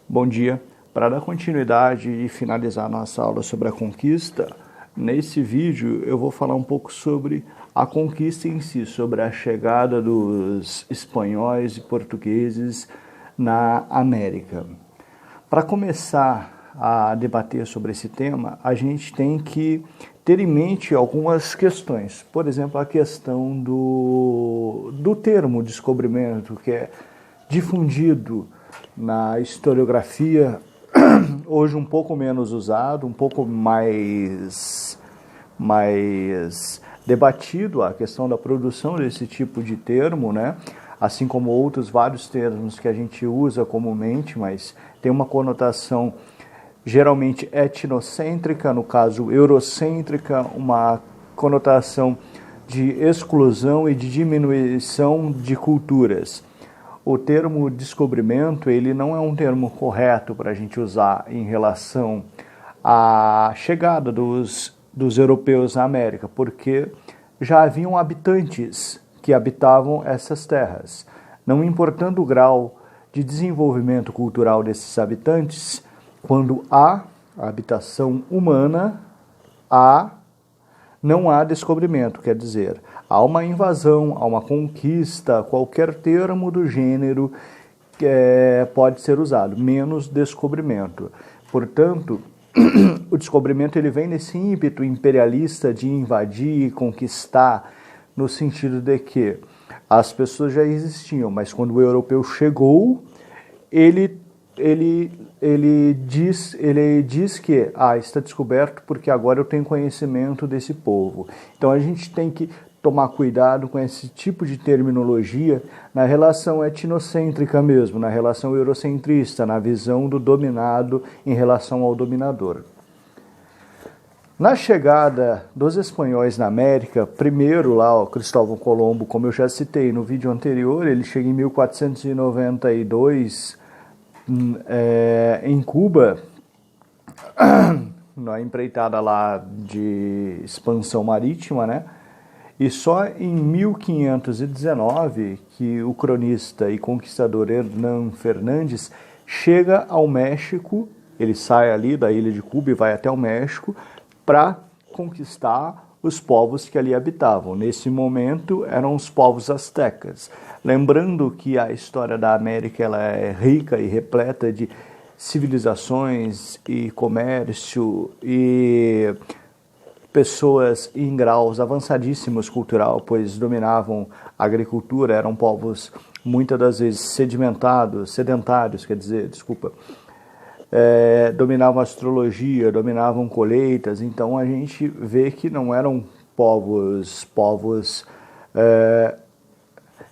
Bom dia. Para dar continuidade e finalizar nossa aula sobre a conquista, nesse vídeo eu vou falar um pouco sobre a conquista em si, sobre a chegada dos espanhóis e portugueses na América. Para começar a debater sobre esse tema, a gente tem que ter em mente algumas questões. Por exemplo, a questão do termo descobrimento, que é difundido na historiografia, hoje um pouco menos usado, um pouco mais debatido a questão da produção desse tipo de termo, né? Assim como outros vários termos que a gente usa comumente, mas tem uma conotação geralmente etnocêntrica, no caso eurocêntrica, uma conotação de exclusão e de diminuição de culturas. O termo descobrimento, ele não é um termo correto para a gente usar em relação à chegada dos europeus na América, porque já haviam habitantes que habitavam essas terras. Não importando o grau de desenvolvimento cultural desses habitantes, quando há habitação humana, não há descobrimento, quer dizer, há uma invasão, há uma conquista, qualquer termo do gênero pode ser usado, menos descobrimento. Portanto, o descobrimento ele vem nesse ímpeto imperialista de invadir e conquistar, no sentido de que as pessoas já existiam, mas quando o europeu chegou, ele diz que está descoberto porque agora eu tenho conhecimento desse povo. Então a gente tem que tomar cuidado com esse tipo de terminologia na relação etnocêntrica mesmo, na relação eurocentrista, na visão do dominado em relação ao dominador. Na chegada dos espanhóis na América, primeiro lá o Cristóvão Colombo, como eu já citei no vídeo anterior, ele chega em 1492 em Cuba, na empreitada lá de expansão marítima, né? E só em 1519 que o cronista e conquistador Hernán Fernandes chega ao México, ele sai ali da ilha de Cuba e vai até o México para conquistar os povos que ali habitavam. Nesse momento eram os povos astecas. Lembrando que a história da América ela é rica e repleta de civilizações e comércio e pessoas em graus avançadíssimos cultural, pois dominavam a agricultura, eram povos muitas das vezes sedentários, dominavam a astrologia, dominavam colheitas, então a gente vê que não eram povos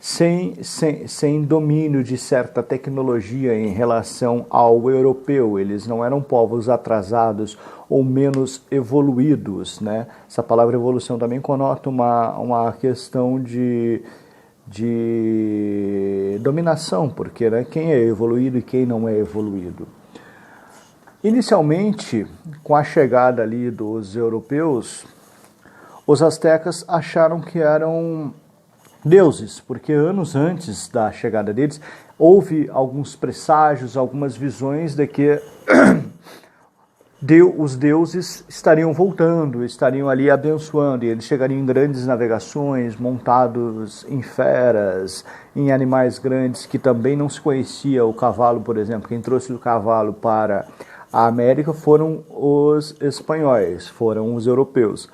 sem domínio de certa tecnologia em relação ao europeu. Eles não eram povos atrasados ou menos evoluídos, né? Essa palavra evolução também conota uma questão de dominação, porque né, quem é evoluído e quem não é evoluído. Inicialmente, com a chegada ali dos europeus, os astecas acharam que eram deuses, porque anos antes da chegada deles, houve alguns presságios, algumas visões de que os deuses estariam voltando, estariam ali abençoando, e eles chegariam em grandes navegações, montados em feras, em animais grandes, que também não se conhecia o cavalo, por exemplo. Quem trouxe o cavalo para a América foram os espanhóis, foram os europeus.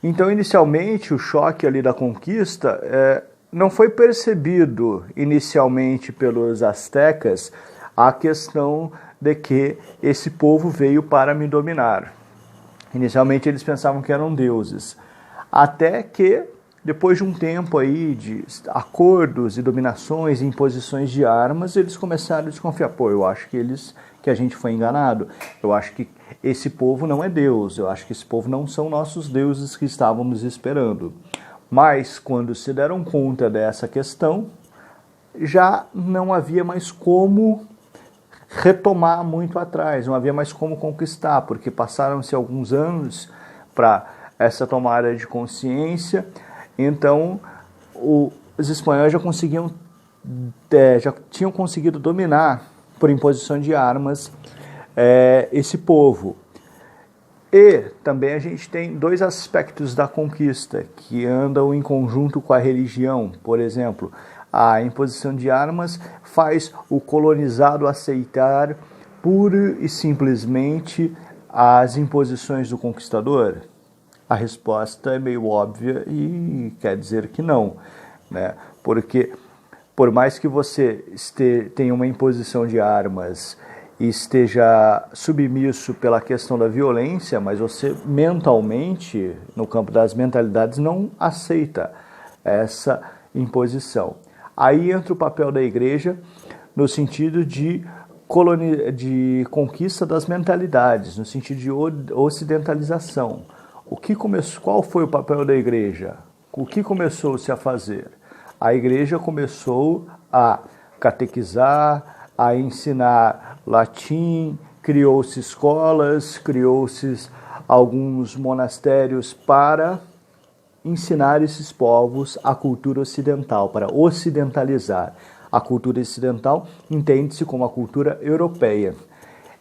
Então, inicialmente, o choque ali da conquista não foi percebido inicialmente pelos astecas a questão de que esse povo veio para me dominar. Inicialmente, eles pensavam que eram deuses. Até que, depois de um tempo aí de acordos e dominações e imposições de armas, eles começaram a desconfiar. Eu acho que a gente foi enganado. Eu acho que esse povo não é Deus. Eu acho que esse povo não são nossos deuses que estávamos esperando. Mas, quando se deram conta dessa questão, já não havia mais como retomar muito atrás, não havia mais como conquistar, porque passaram-se alguns anos para essa tomada de consciência. Então, os espanhóis já tinham conseguido dominar por imposição de armas esse povo. E também a gente tem dois aspectos da conquista que andam em conjunto com a religião. Por exemplo, a imposição de armas faz o colonizado aceitar pura e simplesmente as imposições do conquistador? A resposta é meio óbvia e quer dizer que não, né? Porque por mais que você tenha uma imposição de armas e esteja submisso pela questão da violência, mas você mentalmente, no campo das mentalidades, não aceita essa imposição. Aí entra o papel da igreja no sentido de conquista das mentalidades, no sentido de ocidentalização. Qual foi o papel da igreja? O que começou-se a fazer? A igreja começou a catequizar, a ensinar latim, criou-se escolas, criou-se alguns monastérios para ensinar esses povos a cultura ocidental, para ocidentalizar. A cultura ocidental entende-se como a cultura europeia.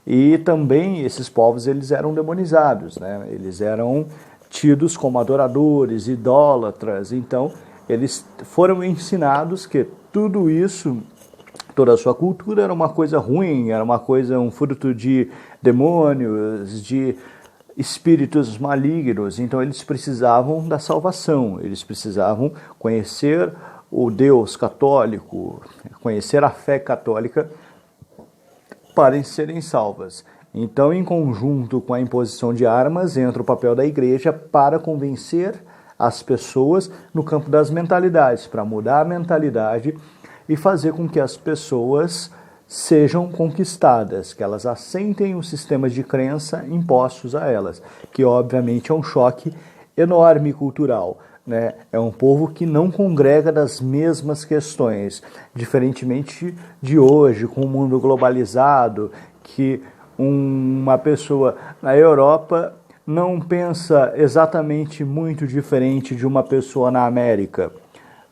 E também esses povos eles eram demonizados, né? Eles eram tidos como adoradores, idólatras. Então, eles foram ensinados que tudo isso, toda a sua cultura era uma coisa ruim, era um fruto de demônios, de espíritos malignos. Então eles precisavam da salvação, eles precisavam conhecer o Deus católico, conhecer a fé católica para serem salvas. Então, em conjunto com a imposição de armas, entra o papel da igreja para convencer as pessoas no campo das mentalidades, para mudar a mentalidade e fazer com que as pessoas sejam conquistadas, que elas aceitem os sistemas de crença impostos a elas, que obviamente é um choque enorme cultural, né? É um povo que não congrega das mesmas questões, diferentemente de hoje, com o mundo globalizado, que uma pessoa na Europa não pensa exatamente muito diferente de uma pessoa na América,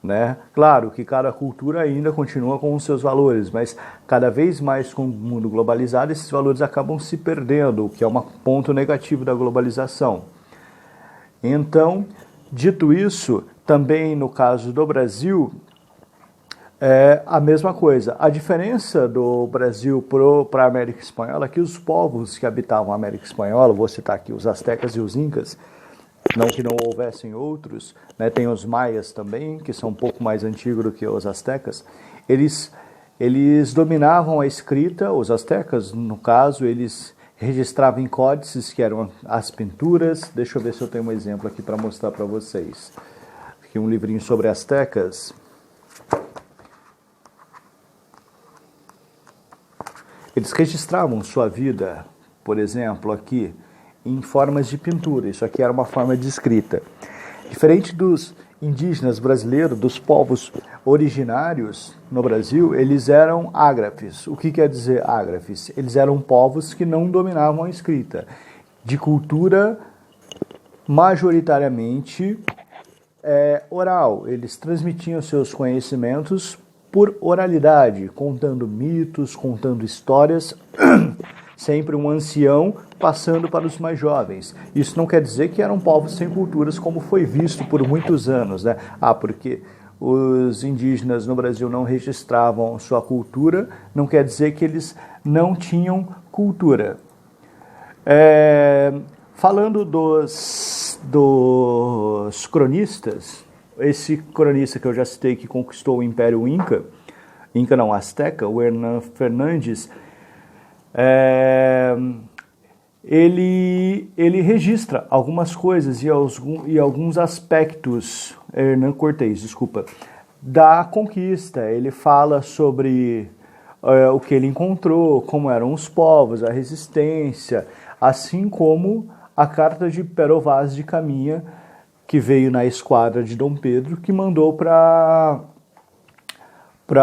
né? Claro que cada cultura ainda continua com os seus valores, mas cada vez mais com o mundo globalizado, esses valores acabam se perdendo, o que é um ponto negativo da globalização. Então, dito isso, também no caso do Brasil, é a mesma coisa. A diferença do Brasil para a América Espanhola é que os povos que habitavam a América Espanhola, vou citar aqui os astecas e os incas, não que não houvessem outros, né? Tem os maias também, que são um pouco mais antigos do que os astecas. Eles dominavam a escrita, os astecas, no caso, eles registravam em códices, que eram as pinturas. Deixa eu ver se eu tenho um exemplo aqui para mostrar para vocês. Aqui um livrinho sobre astecas. Eles registravam sua vida, por exemplo, aqui, em formas de pintura. Isso aqui era uma forma de escrita. Diferente dos indígenas brasileiros, dos povos originários no Brasil, eles eram ágrafes. O que quer dizer ágrafes? Eles eram povos que não dominavam a escrita, de cultura majoritariamente oral. Eles transmitiam seus conhecimentos por oralidade, contando mitos, contando histórias, sempre um ancião passando para os mais jovens. Isso não quer dizer que eram povos sem culturas, como foi visto por muitos anos, né? Porque os indígenas no Brasil não registravam sua cultura, não quer dizer que eles não tinham cultura. Falando dos cronistas, esse cronista que eu já citei que conquistou o Império Inca não, Azteca, o Hernán Fernandes, ele registra algumas coisas e alguns aspectos, Hernán Cortés, desculpa, da conquista. Ele fala sobre o que ele encontrou, como eram os povos, a resistência, assim como a carta de Pero Vaz de Caminha, que veio na esquadra de Dom Pedro, que mandou para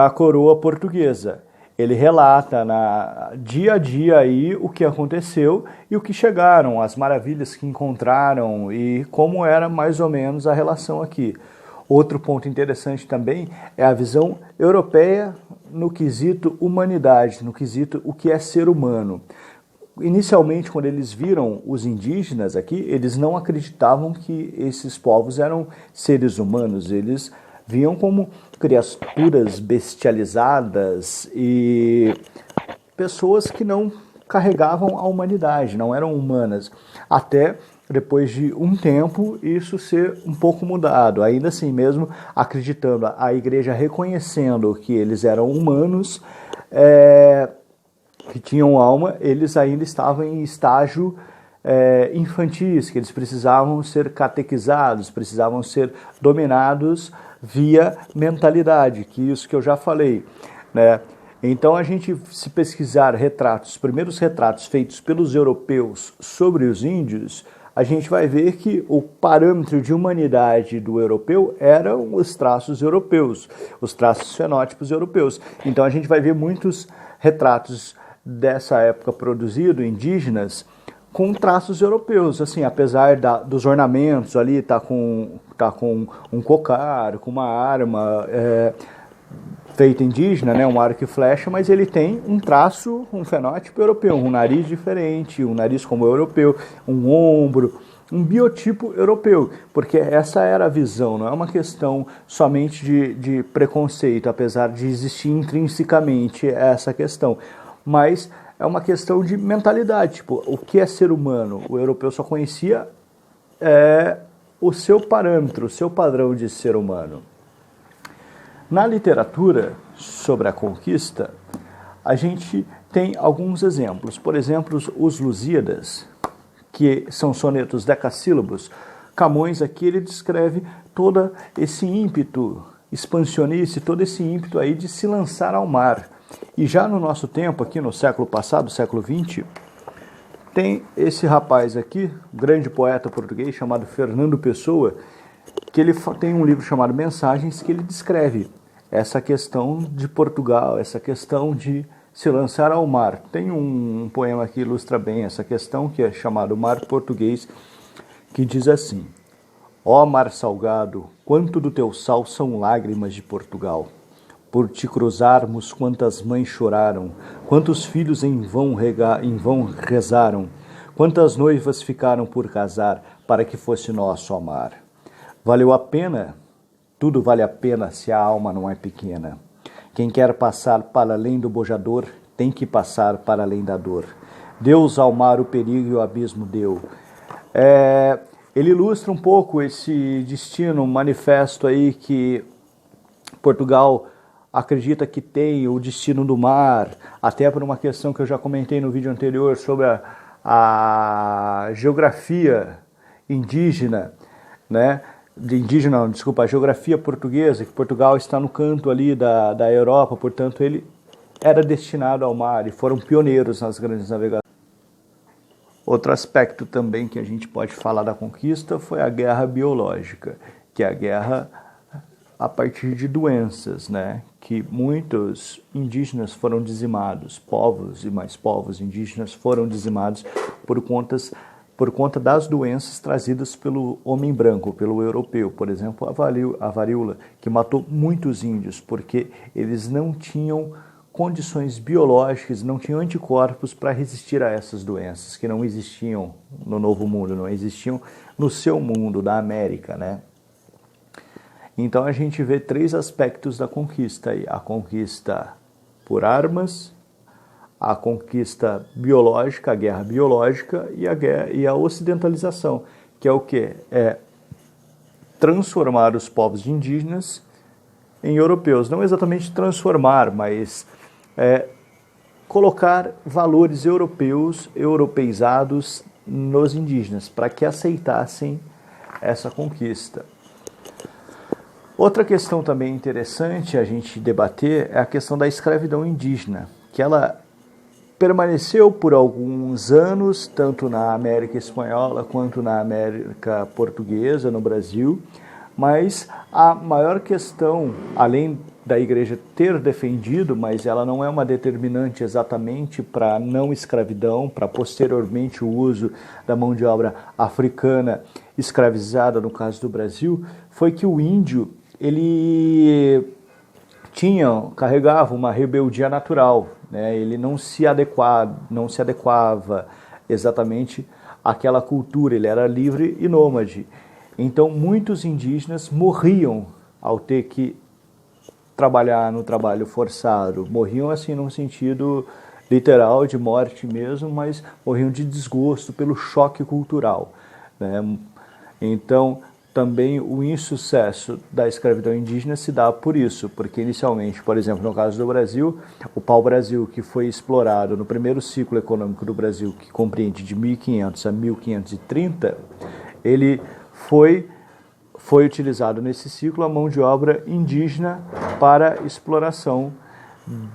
a coroa portuguesa. Ele relata dia a dia aí o que aconteceu e o que chegaram, as maravilhas que encontraram e como era mais ou menos a relação aqui. Outro ponto interessante também é a visão europeia no quesito humanidade, no quesito o que é ser humano. Inicialmente, quando eles viram os indígenas aqui, eles não acreditavam que esses povos eram seres humanos, eles viam como criaturas bestializadas e pessoas que não carregavam a humanidade, não eram humanas. Até depois de um tempo, isso ser um pouco mudado. Ainda assim, mesmo acreditando, a igreja reconhecendo que eles eram humanos, que tinham alma, eles ainda estavam em estágio infantis, que eles precisavam ser catequizados, precisavam ser dominados via mentalidade, que isso que eu já falei, né? Então a gente, se pesquisar retratos, os primeiros retratos feitos pelos europeus sobre os índios, a gente vai ver que o parâmetro de humanidade do europeu eram os traços europeus, os traços fenótipos europeus. Então a gente vai ver muitos retratos dessa época produzidos, indígenas, com traços europeus, assim, apesar dos ornamentos ali, tá com um cocar, com uma arma feita indígena, né, um arco e flecha, mas ele tem um traço, um fenótipo europeu, um nariz diferente, um nariz como o europeu, um ombro, um biotipo europeu, porque essa era a visão, não é uma questão somente de preconceito, apesar de existir intrinsecamente essa questão, mas é uma questão de mentalidade, tipo, o que é ser humano? O europeu só conhecia o seu parâmetro, o seu padrão de ser humano. Na literatura sobre a conquista, a gente tem alguns exemplos. Por exemplo, os Lusíadas, que são sonetos decassílabos. Camões aqui ele descreve todo esse ímpeto expansionista, todo esse ímpeto aí de se lançar ao mar. E já no nosso tempo, aqui no século passado, século XX, tem esse rapaz aqui, grande poeta português, chamado Fernando Pessoa, que ele tem um livro chamado Mensagens, que ele descreve essa questão de Portugal, essa questão de se lançar ao mar. Tem um poema que ilustra bem essa questão, que é chamado Mar Português, que diz assim: ó mar salgado, quanto do teu sal são lágrimas de Portugal. Por te cruzarmos, quantas mães choraram, quantos filhos em vão rezaram, quantas noivas ficaram por casar, para que fosse nosso amar. Valeu a pena? Tudo vale a pena se a alma não é pequena. Quem quer passar para além do bojador, tem que passar para além da dor. Deus ao mar o perigo e o abismo deu. Ele ilustra um pouco esse destino, um manifesto aí que Portugal acredita que tem o destino do mar, até por uma questão que eu já comentei no vídeo anterior sobre a geografia indígena, né? A geografia portuguesa, que Portugal está no canto ali da Europa, portanto ele era destinado ao mar e foram pioneiros nas grandes navegações. Outro aspecto também que a gente pode falar da conquista foi a guerra biológica, que é a guerra a partir de doenças, né? Que muitos indígenas foram dizimados, povos e mais povos indígenas foram dizimados por conta das doenças trazidas pelo homem branco, pelo europeu. Por exemplo, a varíola, que matou muitos índios, porque eles não tinham condições biológicas, não tinham anticorpos para resistir a essas doenças, que não existiam no Novo Mundo, não existiam no seu mundo, da América, né? Então a gente vê três aspectos da conquista aí: a conquista por armas, a conquista biológica, a guerra biológica e a ocidentalização, que é o quê? É transformar os povos indígenas em europeus. Não exatamente transformar, mas colocar valores europeus, europeizados nos indígenas, para que aceitassem essa conquista. Outra questão também interessante a gente debater é a questão da escravidão indígena, que ela permaneceu por alguns anos, tanto na América Espanhola quanto na América Portuguesa, no Brasil, mas a maior questão, além da igreja ter defendido, mas ela não é uma determinante exatamente para a não escravidão, para posteriormente o uso da mão de obra africana escravizada, no caso do Brasil, foi que o índio ele carregava uma rebeldia natural, né? Ele não se adequava exatamente àquela cultura, ele era livre e nômade. Então muitos indígenas morriam ao ter que trabalhar no trabalho forçado, morriam assim num sentido literal de morte mesmo, mas morriam de desgosto pelo choque cultural, né? Então também o insucesso da escravidão indígena se dá por isso, porque inicialmente, por exemplo, no caso do Brasil, o pau-brasil, que foi explorado no primeiro ciclo econômico do Brasil, que compreende de 1500 a 1530, ele foi utilizado nesse ciclo a mão de obra indígena para exploração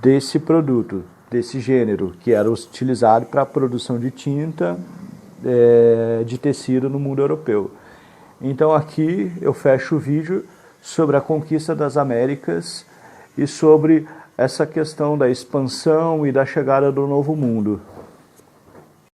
desse produto, desse gênero, que era utilizado para a produção de tinta, de tecido no mundo europeu. Então aqui eu fecho o vídeo sobre a conquista das Américas e sobre essa questão da expansão e da chegada do Novo Mundo.